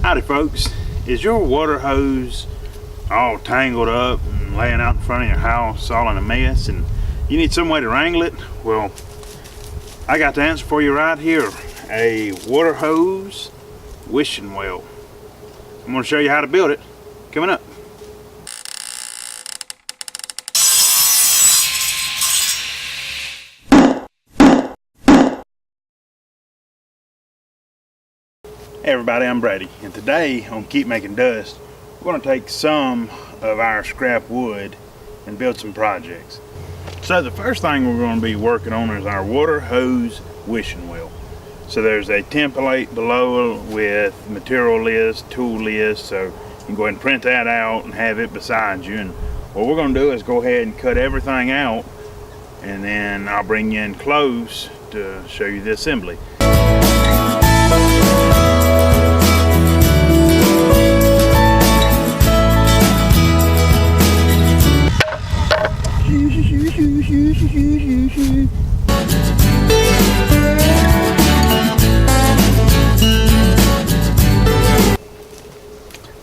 Howdy folks, is your water hose all tangled up and laying out in front of your house all in a mess and you need some way to wrangle it? Well, I got the answer for you right here. A water hose wishing well. I'm going to show you how to build it coming up. Hey everybody, I'm Brady, and today on Keep Making Dust, we're going to take some of our scrap wood and build some projects. So the first thing we're going to be working on is our water hose wishing well. So there's a template below with material list, tool list, so you can go ahead and print that out and have it beside you. And what we're going to do is go ahead and cut everything out, and then I'll bring you in close to show you the assembly.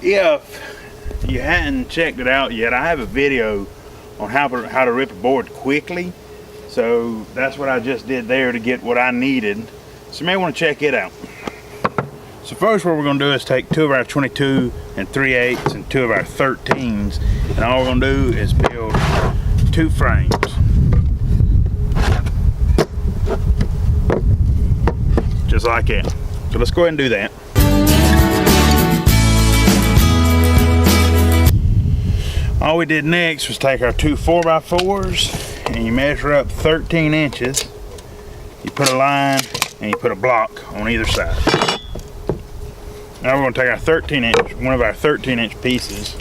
If you hadn't checked it out yet, I have a video on how to rip a board quickly. So that's what I just did there to get what I needed. So you may want to check it out. So first what we're going to do is take two of our 22 and 3/8 and two of our 13s, and all we're going to do is build two frames. Just like that. So let's go ahead and do that. All we did next was take our two 4x4s and you measure up 13 inches. You put a line and you put a block on either side. Now we're going to take our one of our 13-inch pieces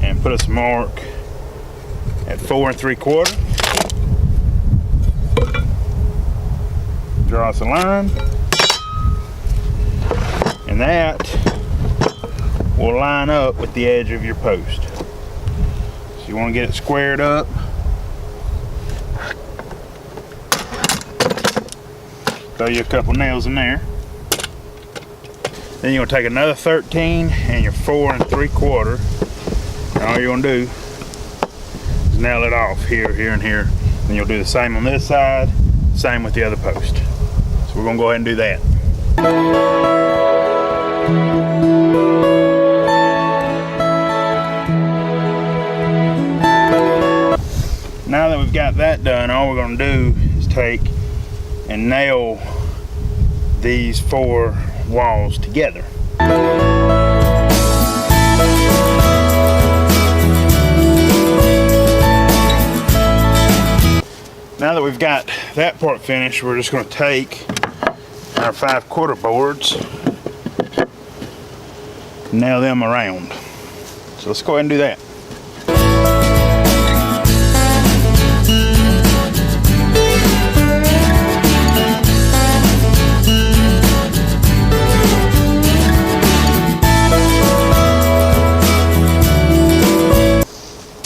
and put us a mark at 4 3/4. Draw us a line, and that will line up with the edge of your post. So you want to get it squared up. Throw you a couple nails in there. Then you're going to take another 13 and your 4 3/4, and all you're going to do is nail it off here, here, and here. Then you'll do the same on this side, same with the other post. So we're going to go ahead and do that. Now that we've got that done, all we're going to do is take and nail these 4 walls together. Now that we've got that part finished, we're just going to take our 5/4 boards, nail them around. So let's go ahead and do that.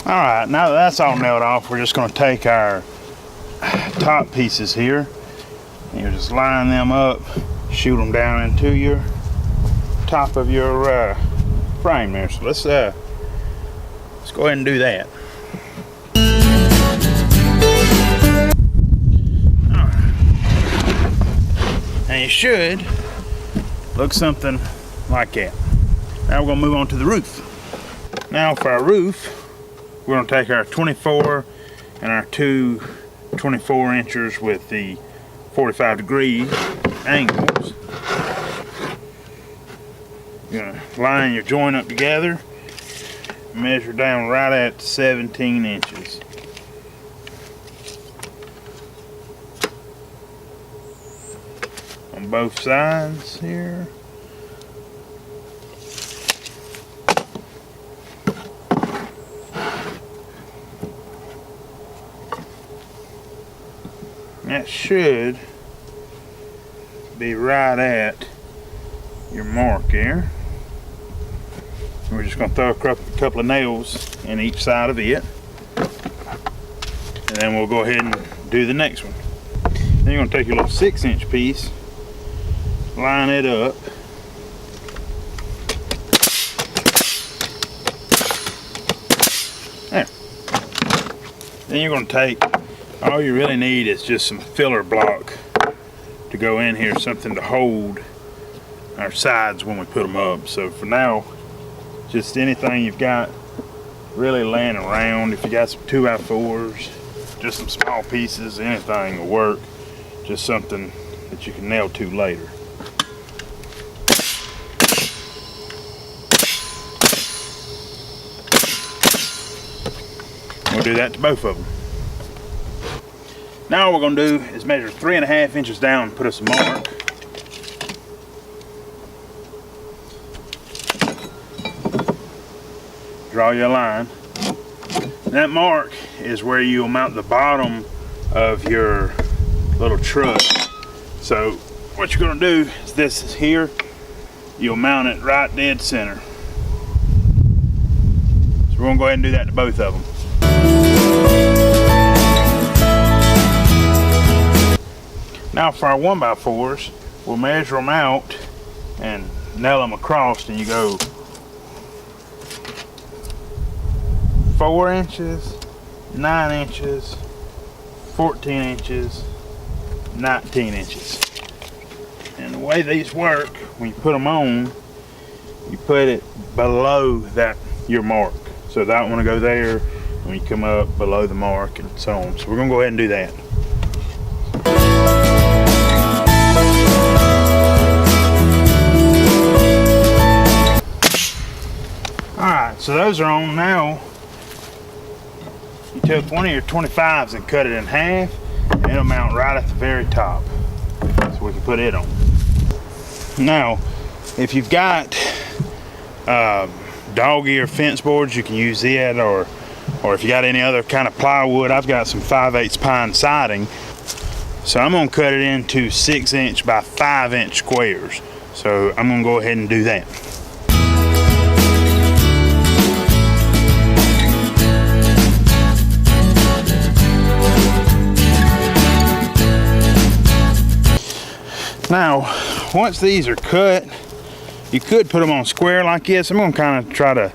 Alright, now that that's all nailed off, we're just going to take our top pieces here and you just line them up, shoot them down into your top of your frame there. So let's go ahead and do that. Alright. And you should look something like that. Now we're going to move on to the roof. Now for our roof, we're going to take our 24 and our two 24 inches with the 45-degree angles. You're going to line your joint up together, measure down right at 17 inches. On both sides here. That should be right at your mark there. We're just going to throw a couple of nails in each side of it, and then we'll go ahead and do the next one. Then you're going to take your little 6-inch piece, line it up, Then you're going to take, all you really need is just some filler block to go in here, something to hold our sides when we put them up. So for now, just anything you've got really laying around. If you got some 2x4s, just some small pieces, anything will work. Just something that you can nail to later. We'll do that to both of them. Now all we're going to do is measure 3.5 inches down and put us a mark. Draw your line. That mark is where you'll mount the bottom of your little truck. So what you're going to do is this is here. You'll mount it right dead center. So we're going to go ahead and do that to both of them. Now for our 1x4s, we'll measure them out and nail them across, and you go 4 inches, 9 inches, 14 inches, 19 inches. And the way these work, when you put them on, you put it below that your mark. So that one will go there, when you come up below the mark and so on. So we're gonna go ahead and do that. Alright, so those are on now. You took one of your 25s and cut it in half, and it'll mount right at the very top. So we can put it on. Now, if you've got dog ear fence boards, you can use it, or if you got any other kind of plywood. I've got some 5/8 pine siding. So I'm gonna cut it into 6 inch by 5 inch squares. So I'm gonna go ahead and do that. Now, once these are cut, you could put them on square like this. I'm gonna kind of try to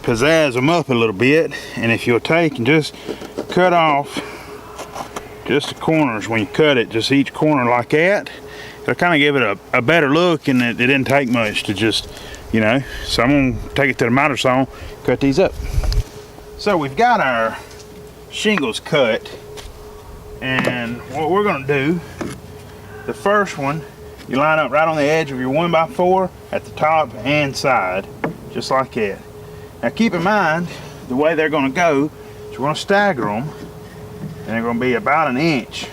pizzazz them up a little bit. And if you'll take and just cut off just the corners when you cut it, just each corner like that, it'll kind of give it a better look, and it didn't take much to just, you know. So I'm gonna take it to the miter saw, cut these up. So we've got our shingles cut, and what we're gonna do, the first one, you line up right on the edge of your 1x4 at the top and side, just like that. Now keep in mind, the way they're gonna go is we're gonna stagger them, and they're gonna be about 1 inch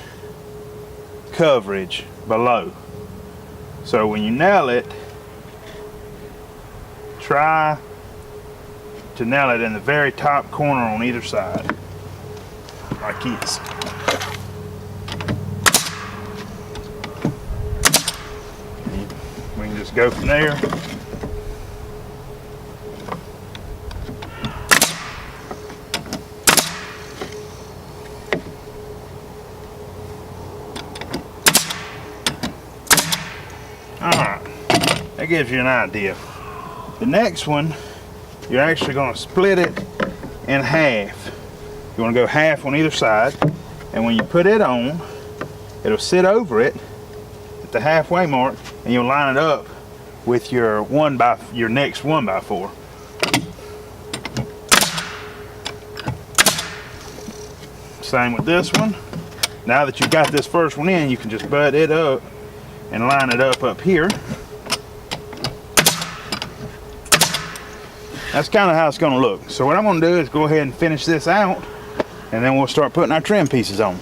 coverage below. So when you nail it, try to nail it in the very top corner on either side, like this. We can just go from there. Alright, that gives you an idea. The next one, you're actually going to split it in half. You want to go half on either side, and when you put it on, it'll sit over it at the halfway mark, and you'll line it up with your next 1x4. Same with this one. Now that you've got this first one in, you can just butt it up and line it up here. That's kind of how it's going to look. So what I'm going to do is go ahead and finish this out, and then we'll start putting our trim pieces on.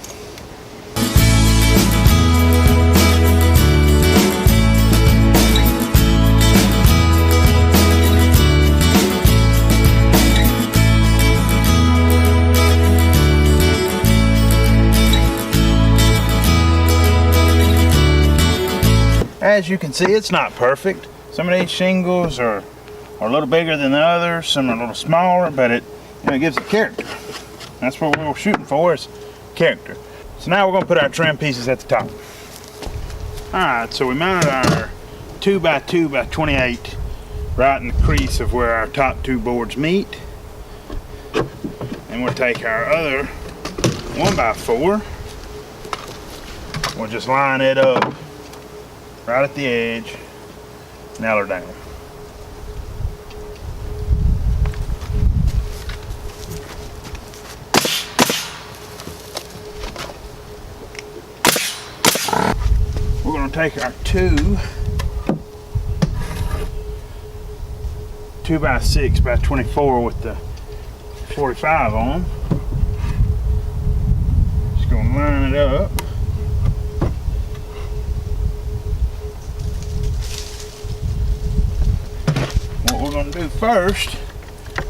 As you can see, it's not perfect. Some of these shingles are a little bigger than the others, some are a little smaller, but it gives it character. That's what we're shooting for, is character. So now we're going to put our trim pieces at the top. Alright, so we mounted our 2x2x28 right in the crease of where our top two boards meet. And we'll take our other 1x4. We'll just line it up right at the edge, nail her down. We're going to take our 2x6x24 with the 45 on. Just going to line it up. What we're going to do first,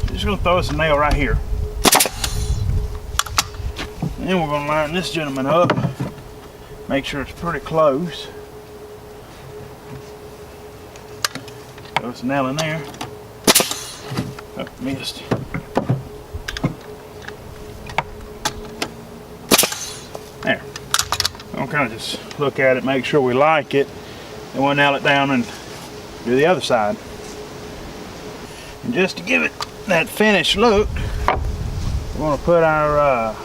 just going to throw us a nail right here. And then we're going to line this gentleman up. Make sure it's pretty close. Throw us a nail in there. Oh, missed. There. We'll kind of just look at it, make sure we like it. Then we'll nail it down and do the other side. And just to give it that finished look, we're going to put our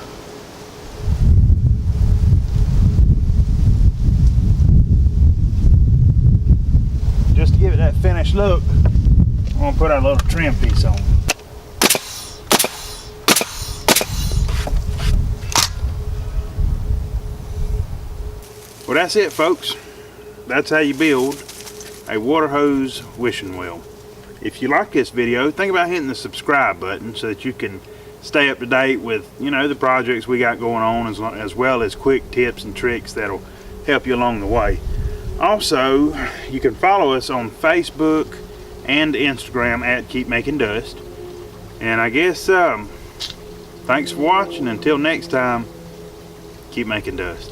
just to give it that finished look, I'm going to put our little trim piece on. Well, that's it, folks. That's how you build a water hose wishing well. If you like this video, think about hitting the subscribe button so that you can stay up to date with, you know, the projects we got going on, as well as quick tips and tricks that'll help you along the way. Also, you can follow us on Facebook and Instagram at Keep Making Dust. And I guess thanks for watching. Until next time, keep making dust.